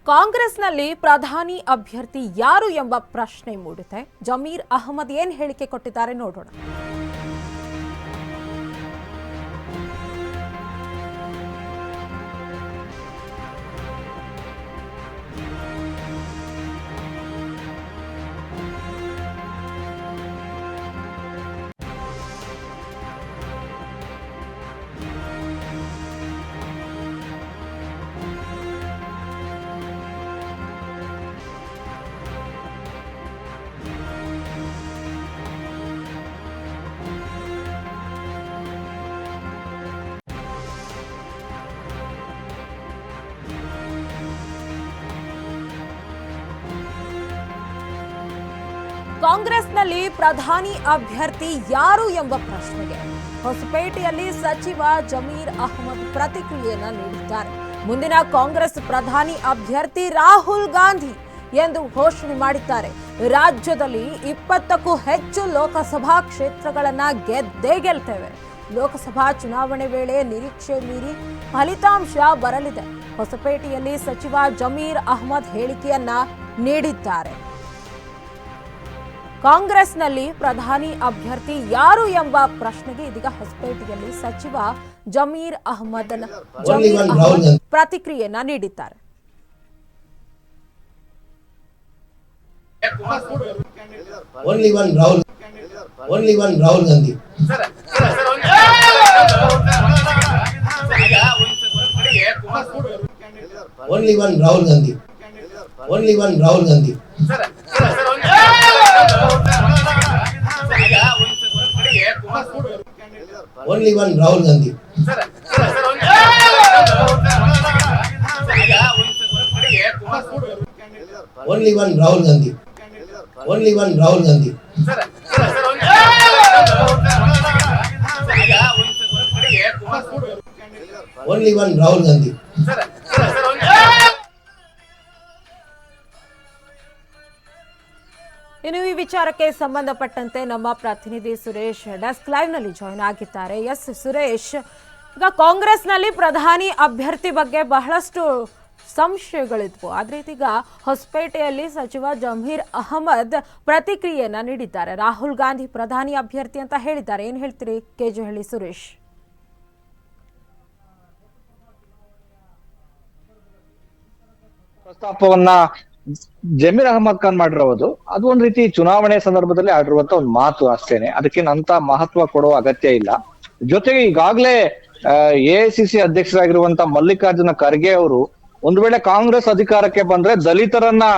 ಕಾಂಗ್ರೆಸ್ನಲ್ಲಿ ಪ್ರಧಾನಿ ಅಭ್ಯರ್ಥಿ ಯಾರು ಎಂಬ ಪ್ರಶ್ನೆ ಮೂಡಿದೆ. ಜಮೀರ್ ಅಹಮದ್ ಏನು ಹೇಳಿಕೆ ಕೊಟ್ಟಿದ್ದಾರೆ ನೋಡೋಣ. ಕಾಂಗ್ರೆಸ್ನಲ್ಲಿ ಪ್ರಧಾನಿ ಅಭ್ಯರ್ಥಿ ಯಾರು ಎಂಬ ಪ್ರಶ್ನೆಗೆ ಹೊಸಪೇಟೆಯಲ್ಲಿ ಸಚಿವ ಜಮೀರ್ ಅಹಮದ್ ಪ್ರತಿಕ್ರಿಯೆಯನ್ನ ನೀಡಿದ್ದಾರೆ. ಮುಂದಿನ ಕಾಂಗ್ರೆಸ್ ಪ್ರಧಾನಿ ಅಭ್ಯರ್ಥಿ ರಾಹುಲ್ ಗಾಂಧಿ ಎಂದು ಘೋಷಣೆ ಮಾಡಿದ್ದಾರೆ. ರಾಜ್ಯದಲ್ಲಿ 20ಕ್ಕೂ ಹೆಚ್ಚು ಲೋಕಸಭಾ ಕ್ಷೇತ್ರಗಳನ್ನ ಗೆದ್ದೇ ಗೆಲ್ತೇವೆ. ಲೋಕಸಭಾ ಚುನಾವಣೆ ವೇಳೆ ನಿರೀಕ್ಷೆ ಮೀರಿ ಫಲಿತಾಂಶ ಬರಲಿದೆ. ಹೊಸಪೇಟೆಯಲ್ಲಿ ಸಚಿವ ಜಮೀರ್ ಅಹಮದ್ ಹೇಳಿಕೆಯನ್ನ ನೀಡಿದ್ದಾರೆ. ಕಾಂಗ್ರೆಸ್ನಲ್ಲಿ ಪ್ರಧಾನಿ ಅಭ್ಯರ್ಥಿ ಯಾರು ಎಂಬ ಪ್ರಶ್ನೆಗೆ ಇದೀಗ ಹೊಸಪೇಟೆಯಲ್ಲಿ ಸಚಿವ ಜಮೀರ್ ಅಹಮದ್ ಪ್ರತಿಕ್ರಿಯೆಯನ್ನ ನೀಡಿದ್ದಾರೆ. Only one Rahul Gandhi. Only one Rahul Gandhi. Only one Rahul Gandhi. Only one Rahul Gandhi. Only one Rahul Gandhi. Only one Rahul Gandhi. Only one Rahul Gandhi. ಇನ್ನು ಈ ವಿಚಾರಕ್ಕೆ ಸಂಬಂಧಪಟ್ಟಂತೆ ನಮ್ಮ ಪ್ರತಿನಿಧಿ ಸುರೇಶ್ ಡೆಸ್ಕ್ ಲೈವ್ ನಲ್ಲಿ ಜಾಯಿನ್ ಆಗಿದ್ದಾರೆ. S Suresh, ಈಗ ಕಾಂಗ್ರೆಸ್ನಲ್ಲಿ ಪ್ರಧಾನಿ ಅಭ್ಯರ್ಥಿ ಬಗ್ಗೆ ಬಹಳಷ್ಟು ಸಂಶಯಗಳಿದ್ವು. ಆದ್ರೆ ಇದೀಗ ಹೊಸಪೇಟೆಯಲ್ಲಿ ಸಚಿವ ಜಮೀರ್ ಅಹಮದ್ ಪ್ರತಿಕ್ರಿಯೆಯನ್ನ ನೀಡಿದ್ದಾರೆ. ರಾಹುಲ್ ಗಾಂಧಿ ಪ್ರಧಾನಿ ಅಭ್ಯರ್ಥಿ ಅಂತ ಹೇಳಿದ್ದಾರೆ. ಏನ್ ಹೇಳ್ತೀರಿ ಕೆಜುಹಳ್ಳಿ ಸುರೇಶ್? ಪ್ರಸ್ತಾಪವನ್ನ ಜಮೀರ್ ಅಹಮದ್ ಖಾನ್ ಮಾಡಿರೋದು ಅದು ಒಂದ್ ರೀತಿ ಚುನಾವಣೆ ಸಂದರ್ಭದಲ್ಲಿ ಆಡಿರುವಂತ ಒಂದು ಮಾತು ಅಷ್ಟೇನೆ. ಅದಕ್ಕೇನಂತ ಮಹತ್ವ ಕೊಡುವ ಅಗತ್ಯ ಇಲ್ಲ. ಜೊತೆಗೆ ಈಗಾಗಲೇ ಎಐಸಿಸಿ ಅಧ್ಯಕ್ಷರಾಗಿರುವಂತ ಮಲ್ಲಿಕಾರ್ಜುನ ಖರ್ಗೆ ಅವರು ಒಂದು ವೇಳೆ ಕಾಂಗ್ರೆಸ್ ಅಧಿಕಾರಕ್ಕೆ ಬಂದ್ರೆ ದಲಿತರನ್ನ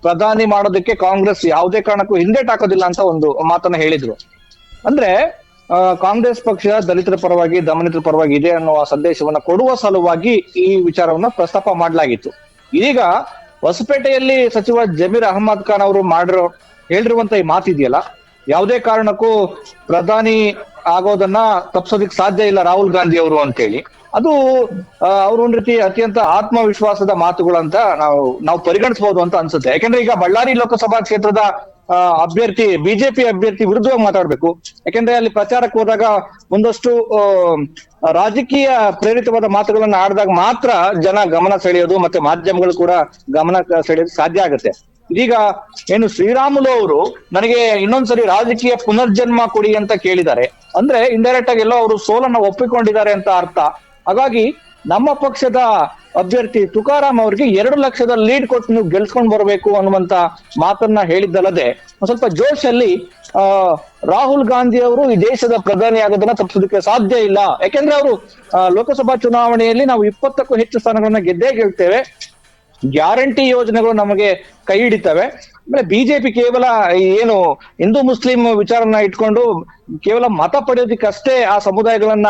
ಪ್ರಧಾನಿ ಮಾಡೋದಕ್ಕೆ ಕಾಂಗ್ರೆಸ್ ಯಾವುದೇ ಕಾರಣಕ್ಕೂ ಹಿಂದೇಟಾಕೋದಿಲ್ಲ ಅಂತ ಒಂದು ಮಾತನ್ನ ಹೇಳಿದ್ರು. ಅಂದ್ರೆ ಕಾಂಗ್ರೆಸ್ ಪಕ್ಷ ದಲಿತರ ಪರವಾಗಿ ದಮನಿತರ ಪರವಾಗಿ ಇದೆ ಅನ್ನುವ ಸಂದೇಶವನ್ನ ಕೊಡುವ ಸಲುವಾಗಿ ಈ ವಿಚಾರವನ್ನ ಪ್ರಸ್ತಾಪ ಮಾಡಲಾಗಿತ್ತು. ಇದೀಗ ಹೊಸಪೇಟೆಯಲ್ಲಿ ಸಚಿವ ಜಮೀರ್ ಅಹಮದ್ ಖಾನ್ ಅವರು ಹೇಳಿರುವಂತ ಈ ಮಾತಿದೆಯಲ್ಲ, ಯಾವುದೇ ಕಾರಣಕ್ಕೂ ಪ್ರಧಾನಿ ಆಗೋದನ್ನ ತಪ್ಪಿಸೋದಿಕ್ ಸಾಧ್ಯ ಇಲ್ಲ ರಾಹುಲ್ ಗಾಂಧಿ ಅವರು ಅಂತೇಳಿ, ಅದು ಅವ್ರ ಒಂದ್ ರೀತಿ ಅತ್ಯಂತ ಆತ್ಮವಿಶ್ವಾಸದ ಮಾತುಗಳಂತ ನಾವು ಪರಿಗಣಿಸಬಹುದು ಅಂತ ಅನ್ಸುತ್ತೆ. ಯಾಕಂದ್ರೆ ಈಗ ಬಳ್ಳಾರಿ ಲೋಕಸಭಾ ಕ್ಷೇತ್ರದ ಅಭ್ಯರ್ಥಿ ಬಿಜೆಪಿ ಅಭ್ಯರ್ಥಿ ವಿರುದ್ಧವಾಗಿ ಮಾತಾಡ್ಬೇಕು. ಯಾಕಂದ್ರೆ ಅಲ್ಲಿ ಪ್ರಚಾರಕ್ಕೆ ಹೋದಾಗ ಒಂದಷ್ಟು ರಾಜಕೀಯ ಪ್ರೇರಿತವಾದ ಮಾತುಗಳನ್ನ ಆಡಿದಾಗ ಮಾತ್ರ ಜನ ಗಮನ ಸೆಳೆಯೋದು ಮತ್ತೆ ಮಾಧ್ಯಮಗಳು ಕೂಡ ಗಮನ ಸೆಳೆಯೋದು ಸಾಧ್ಯ ಆಗುತ್ತೆ. ಇದೀಗ ಏನು ಶ್ರೀರಾಮುಲು ಅವರು ನನಗೆ ಇನ್ನೊಂದ್ಸರಿ ರಾಜಕೀಯ ಪುನರ್ಜನ್ಮ ಕೊಡಿ ಅಂತ ಕೇಳಿದ್ದಾರೆ. ಅಂದ್ರೆ ಇಂಡೈರೆಕ್ಟ್ ಆಗಿ ಎಲ್ಲೋ ಅವರು ಸೋಲನ್ನ ಒಪ್ಪಿಕೊಂಡಿದ್ದಾರೆ ಅಂತ ಅರ್ಥ. ಹಾಗಾಗಿ ನಮ್ಮ ಪಕ್ಷದ ಅಭ್ಯರ್ಥಿ ತುಕಾರಾಮ್ ಅವ್ರಿಗೆ 2 ಲಕ್ಷದ ಲೀಡ್ ಕೊಟ್ಟು ನೀವು ಗೆಲ್ಸ್ಕೊಂಡ್ ಬರ್ಬೇಕು ಅನ್ನುವಂತ ಮಾತನ್ನ ಹೇಳಿದ್ದಲ್ಲದೆ ಸ್ವಲ್ಪ ಜೋಶಲ್ಲಿ ರಾಹುಲ್ ಗಾಂಧಿ ಅವರು ಈ ದೇಶದ ಪ್ರಧಾನಿ ಆಗೋದನ್ನ ತಪ್ಪಿಸೋದಕ್ಕೆ ಸಾಧ್ಯ ಇಲ್ಲ. ಯಾಕೆಂದ್ರೆ ಅವರು ಲೋಕಸಭಾ ಚುನಾವಣೆಯಲ್ಲಿ ನಾವು 20ಕ್ಕೂ ಹೆಚ್ಚು ಸ್ಥಾನಗಳನ್ನ ಗೆದ್ದೇ ಗೆಲ್ತೇವೆ, ಗ್ಯಾರಂಟಿ ಯೋಜನೆಗಳು ನಮಗೆ ಕೈ ಹಿಡಿತವೆ. ಆಮೇಲೆ ಬಿಜೆಪಿ ಕೇವಲ ಏನು ಹಿಂದೂ ಮುಸ್ಲಿಂ ವಿಚಾರನ ಇಟ್ಕೊಂಡು ಕೇವಲ ಮತ ಪಡೆಯೋದಕ್ಕಷ್ಟೇ ಆ ಸಮುದಾಯಗಳನ್ನ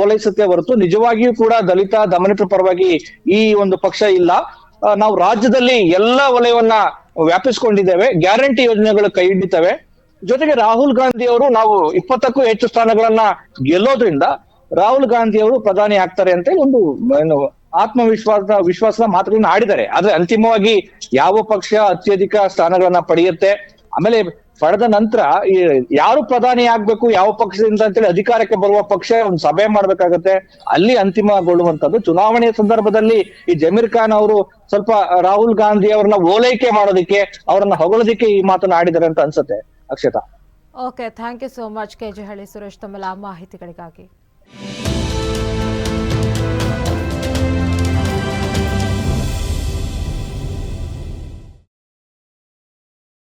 ಓಲೈಸುತ್ತೆ ಹೊರತು ನಿಜವಾಗಿಯೂ ಕೂಡ ದಲಿತ ದಮನಿತರ ಪರವಾಗಿ ಈ ಒಂದು ಪಕ್ಷ ಇಲ್ಲ. ನಾವು ರಾಜ್ಯದಲ್ಲಿ ಎಲ್ಲ ವಲಯವನ್ನ ವ್ಯಾಪಿಸ್ಕೊಂಡಿದ್ದೇವೆ, ಗ್ಯಾರಂಟಿ ಯೋಜನೆಗಳು ಕೈ ಹಿಡಿತವೆ. ಜೊತೆಗೆ ರಾಹುಲ್ ಗಾಂಧಿ ಅವರು ನಾವು 20ಕ್ಕೂ ಹೆಚ್ಚು ಸ್ಥಾನಗಳನ್ನ ಗೆಲ್ಲೋದ್ರಿಂದ ರಾಹುಲ್ ಗಾಂಧಿ ಅವರು ಪ್ರಧಾನಿ ಆಗ್ತಾರೆ ಅಂತ ಒಂದು ಏನು ವಿಶ್ವಾಸದ ಮಾತುಗಳನ್ನ ಆಡಿದ್ದಾರೆ. ಆದ್ರೆ ಅಂತಿಮವಾಗಿ ಯಾವ ಪಕ್ಷ ಅತ್ಯಧಿಕ ಸ್ಥಾನಗಳನ್ನ ಪಡೆಯುತ್ತೆ, ಆಮೇಲೆ ಪಡೆದ ನಂತರ ಈ ಯಾರು ಪ್ರಧಾನಿ ಆಗ್ಬೇಕು ಯಾವ ಪಕ್ಷದಿಂದ ಅಂತೇಳಿ ಅಧಿಕಾರಕ್ಕೆ ಬರುವ ಪಕ್ಷ ಒಂದು ಸಭೆ ಮಾಡ್ಬೇಕಾಗತ್ತೆ, ಅಲ್ಲಿ ಅಂತಿಮಗೊಳ್ಳುವಂತದ್ದು. ಚುನಾವಣೆಯ ಸಂದರ್ಭದಲ್ಲಿ ಈ ಜಮೀರ್ ಖಾನ್ ಅವರು ಸ್ವಲ್ಪ ರಾಹುಲ್ ಗಾಂಧಿ ಅವ್ರನ್ನ ಓಲೈಕೆ ಮಾಡೋದಿಕ್ಕೆ, ಅವರನ್ನ ಹೊಗಳೋದಿಕ್ಕೆ ಈ ಮಾತನ್ನ ಆಡಿದ್ದಾರೆ ಅಂತ ಅನ್ಸುತ್ತೆ Akshata. Okay, thank you so much KG Halli Suresh ತಮ್ಮೆಲ್ಲ ಮಾಹಿತಿಗಳಿಗಾಗಿ.